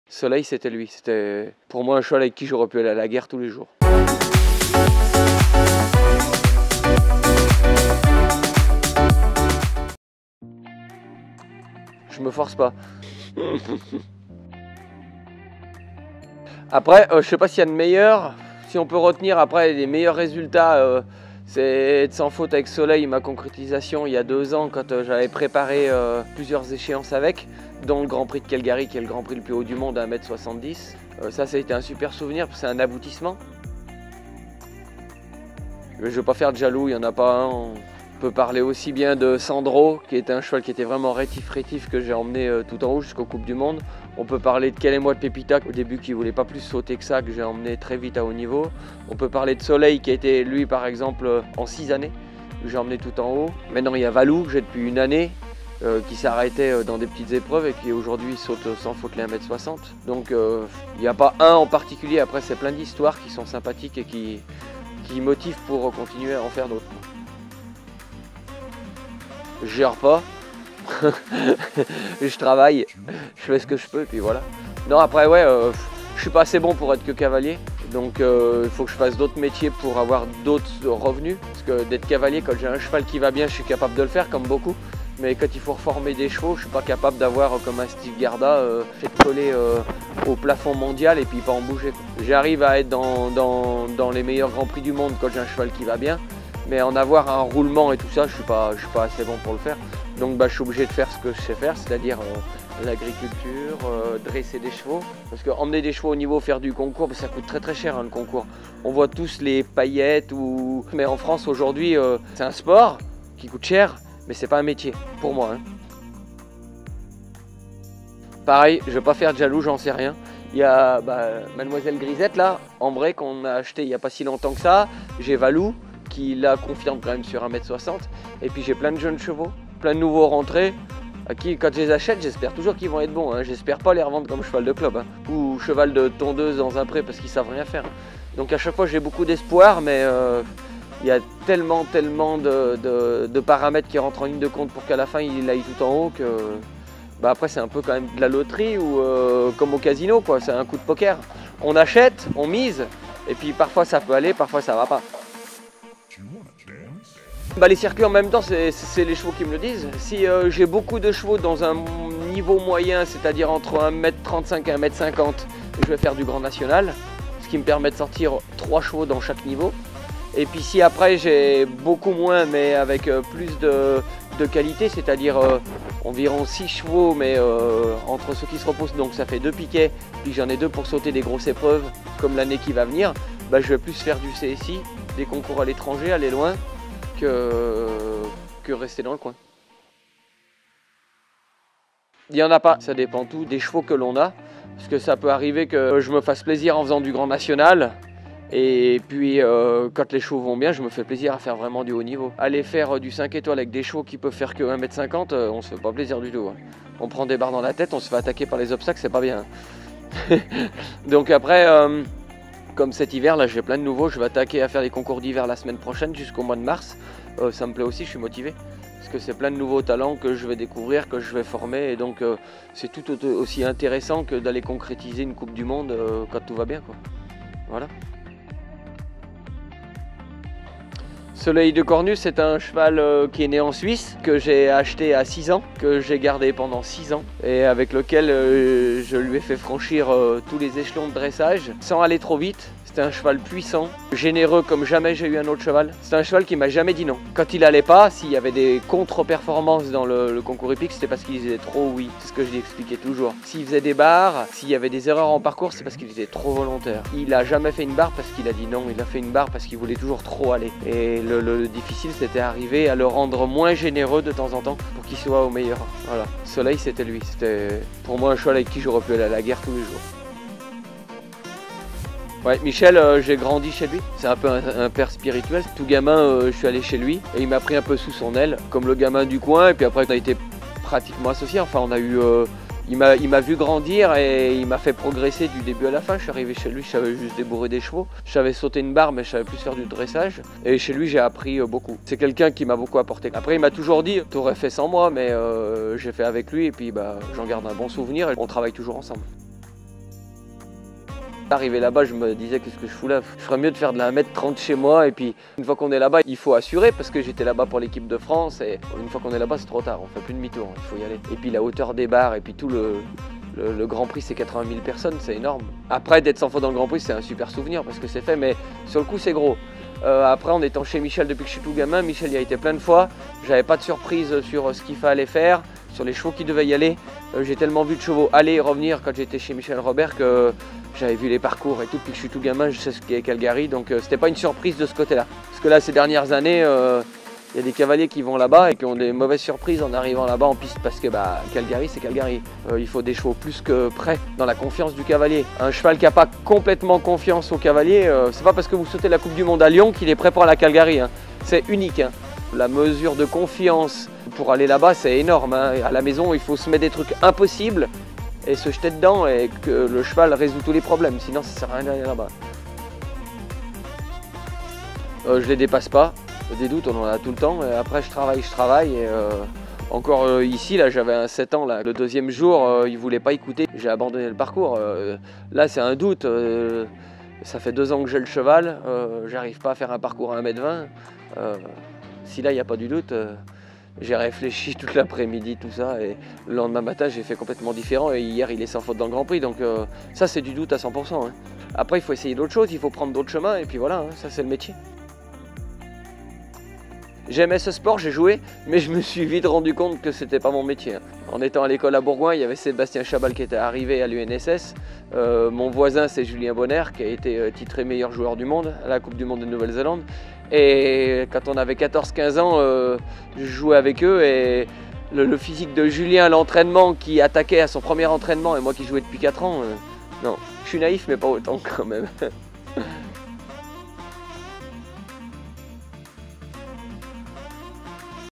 Soleil, c'était lui. C'était pour moi un cheval avec qui j'aurais pu aller à la guerre tous les jours. Je me force pas. Après, je sais pas s'il y a de meilleur. Si on peut retenir après les meilleurs résultats, c'est être sans faute avec Soleil, ma concrétisation il y a 2 ans quand j'avais préparé plusieurs échéances avec, dont le Grand Prix de Calgary qui est le Grand Prix le plus haut du monde à 1m70. Ça a été un super souvenir, c'est un aboutissement. Je ne veux pas faire de jaloux, il n'y en a pas un. On peut parler aussi bien de Sandro, qui était un cheval qui était vraiment rétif que j'ai emmené tout en haut jusqu'aux Coupes du Monde. On peut parler de Calais-moi de Pépita, au début qui ne voulait pas plus sauter que ça, que j'ai emmené très vite à haut niveau. On peut parler de Soleil, qui a été lui par exemple en 6 années, que j'ai emmené tout en haut. Maintenant il y a Valou, que j'ai depuis 1 année, qui s'arrêtait dans des petites épreuves et qui aujourd'hui saute sans faute les 1m60. Donc il n'y a pas un en particulier, après c'est plein d'histoires qui sont sympathiques et qui motivent pour continuer à en faire d'autres. Je gère pas, je travaille, je fais ce que je peux et puis voilà. Non après ouais, je suis pas assez bon pour être que cavalier, donc il faut que je fasse d'autres métiers pour avoir d'autres revenus. Parce que d'être cavalier, quand j'ai un cheval qui va bien, je suis capable de le faire comme beaucoup. Mais quand il faut reformer des chevaux, je suis pas capable d'avoir comme un Steve Garda fait coller au plafond mondial et puis pas en bouger. J'arrive à être dans les meilleurs grands prix du monde quand j'ai un cheval qui va bien. Mais en avoir un roulement et tout ça, je suis pas assez bon pour le faire. Donc je suis obligé de faire ce que je sais faire, c'est-à-dire l'agriculture, dresser des chevaux. Parce que emmener des chevaux au niveau, faire du concours, ça coûte très cher le concours. On voit tous les paillettes, mais en France aujourd'hui, c'est un sport qui coûte cher, mais c'est pas un métier, pour moi. Hein. Pareil, je vais pas faire de jaloux, j'en sais rien. Il y a Mademoiselle Grisette là, en vrai, qu'on a acheté il n'y a pas si longtemps que ça. J'ai Valou, qui la confirme quand même sur 1m60. Et puis j'ai plein de jeunes chevaux, plein de nouveaux rentrés, à qui quand je les achète, j'espère toujours qu'ils vont être bons. Hein. J'espère pas les revendre comme cheval de club, hein. Ou cheval de tondeuse dans un pré parce qu'ils savent rien faire. Donc à chaque fois j'ai beaucoup d'espoir, mais il y a tellement de paramètres qui rentrent en ligne de compte pour qu'à la fin il aille tout en haut que après c'est un peu quand même de la loterie ou comme au casino quoi, c'est un coup de poker. On achète, on mise, et puis parfois ça peut aller, parfois ça va pas. Les circuits en même temps, c'est les chevaux qui me le disent. Si j'ai beaucoup de chevaux dans un niveau moyen, c'est-à-dire entre 1m35 et 1m50, je vais faire du Grand National, ce qui me permet de sortir 3 chevaux dans chaque niveau. Et puis si après j'ai beaucoup moins mais avec plus de qualité, c'est-à-dire environ 6 chevaux mais entre ceux qui se reposent, donc ça fait 2 piquets, puis j'en ai 2 pour sauter des grosses épreuves comme l'année qui va venir, je vais plus faire du CSI, des concours à l'étranger, aller loin, que rester dans le coin. Il n'y en a pas, ça dépend tout des chevaux que l'on a, parce que ça peut arriver que je me fasse plaisir en faisant du Grand National, et puis quand les chevaux vont bien, je me fais plaisir à faire vraiment du haut niveau. Aller faire du 5 étoiles avec des chevaux qui peuvent faire que 1m50, on se fait pas plaisir du tout. Hein. On prend des barres dans la tête, on se fait attaquer par les obstacles, c'est pas bien. Donc après, comme cet hiver, là j'ai plein de nouveaux, je vais attaquer à faire des concours d'hiver la semaine prochaine jusqu'au mois de mars. Ça me plaît aussi, je suis motivé. Parce que c'est plein de nouveaux talents que je vais découvrir, que je vais former. Et donc c'est tout aussi intéressant que d'aller concrétiser une Coupe du Monde quand tout va bien, quoi. Voilà. Soleil de Cornus, c'est un cheval qui est né en Suisse, que j'ai acheté à 6 ans, que j'ai gardé pendant 6 ans et avec lequel je lui ai fait franchir tous les échelons de dressage sans aller trop vite. C'est un cheval puissant, généreux comme jamais j'ai eu un autre cheval. C'est un cheval qui m'a jamais dit non. Quand il allait pas, s'il y avait des contre-performances dans le concours hippique, c'était parce qu'il disait trop oui. C'est ce que je lui expliquais toujours. S'il faisait des barres, s'il y avait des erreurs en parcours, c'est parce qu'il était trop volontaire. Il a jamais fait une barre parce qu'il a dit non, il a fait une barre parce qu'il voulait toujours trop aller. Et le difficile, c'était arriver à le rendre moins généreux de temps en temps pour qu'il soit au meilleur. Voilà. Soleil, c'était lui. C'était pour moi un cheval avec qui j'aurais pu aller à la guerre tous les jours. Ouais, Michel, j'ai grandi chez lui, c'est un peu un père spirituel. Tout gamin, je suis allé chez lui et il m'a pris un peu sous son aile, comme le gamin du coin. Et puis après, on a été pratiquement associés. Enfin, on a eu, il m'a vu grandir et il m'a fait progresser du début à la fin. Je suis arrivé chez lui, je savais juste débourrer des chevaux. Je savais sauter une barre, mais je savais plus faire du dressage. Et chez lui, j'ai appris beaucoup. C'est quelqu'un qui m'a beaucoup apporté. Après, il m'a toujours dit, t'aurais fait sans moi, mais j'ai fait avec lui et puis j'en garde un bon souvenir et on travaille toujours ensemble. Arrivé là-bas, je me disais qu'est-ce que je fous là? Je ferais mieux de faire de la 1m30 chez moi et puis une fois qu'on est là-bas, il faut assurer parce que j'étais là-bas pour l'équipe de France et une fois qu'on est là-bas, c'est trop tard, on fait plus demi-tour, il faut y aller. Et puis la hauteur des barres et puis tout le Grand Prix, c'est 80 000 personnes, c'est énorme. Après, d'être 100 fois dans le Grand Prix, c'est un super souvenir parce que c'est fait, mais sur le coup, c'est gros. Après, en étant chez Michel depuis que je suis tout gamin, Michel y a été plein de fois. J'avais pas de surprise sur ce qu'il fallait faire, sur les chevaux qui devaient y aller. J'ai tellement vu de chevaux aller et revenir quand j'étais chez Michel Robert que j'avais vu les parcours et tout. Depuis que je suis tout gamin, je sais ce qu'est Calgary, donc c'était pas une surprise de ce côté-là. Parce que là, ces dernières années, il y a des cavaliers qui vont là-bas et qui ont des mauvaises surprises en arrivant là-bas en piste parce que Calgary, c'est Calgary. Il faut des chevaux plus que prêts dans la confiance du cavalier. Un cheval qui n'a pas complètement confiance au cavalier, c'est pas parce que vous sautez la Coupe du Monde à Lyon qu'il est prêt pour la Calgary. Hein. C'est unique. Hein. La mesure de confiance pour aller là-bas, c'est énorme. Hein. À la maison, il faut se mettre des trucs impossibles et se jeter dedans et que le cheval résout tous les problèmes. Sinon, ça sert à rien d'aller là-bas. Je les dépasse pas. Des doutes, on en a tout le temps. Et après, je travaille. Et encore ici, là, j'avais un 7 ans. Là. Le deuxième jour, il ne voulait pas écouter. J'ai abandonné le parcours. Là, c'est un doute. Ça fait 2 ans que j'ai le cheval. J'arrive pas à faire un parcours à 1m20. Si là, il n'y a pas du doute, j'ai réfléchi toute l'après-midi, tout ça. Et le lendemain matin, j'ai fait complètement différent. Et hier, il est sans faute dans le Grand Prix. Donc ça, c'est du doute à 100%. Hein. Après, il faut essayer d'autres choses. Il faut prendre d'autres chemins. Et puis voilà, hein, ça, c'est le métier. J'aimais ce sport, j'ai joué, mais je me suis vite rendu compte que c'était pas mon métier. En étant à l'école à Bourgoin, il y avait Sébastien Chabal qui était arrivé à l'UNSS. Mon voisin, c'est Julien Bonner, qui a été titré meilleur joueur du monde à la Coupe du Monde de Nouvelle-Zélande. Et quand on avait 14-15 ans, je jouais avec eux et le physique de Julien à l'entraînement qui attaquait à son premier entraînement et moi qui jouais depuis 4 ans, non, je suis naïf mais pas autant quand même.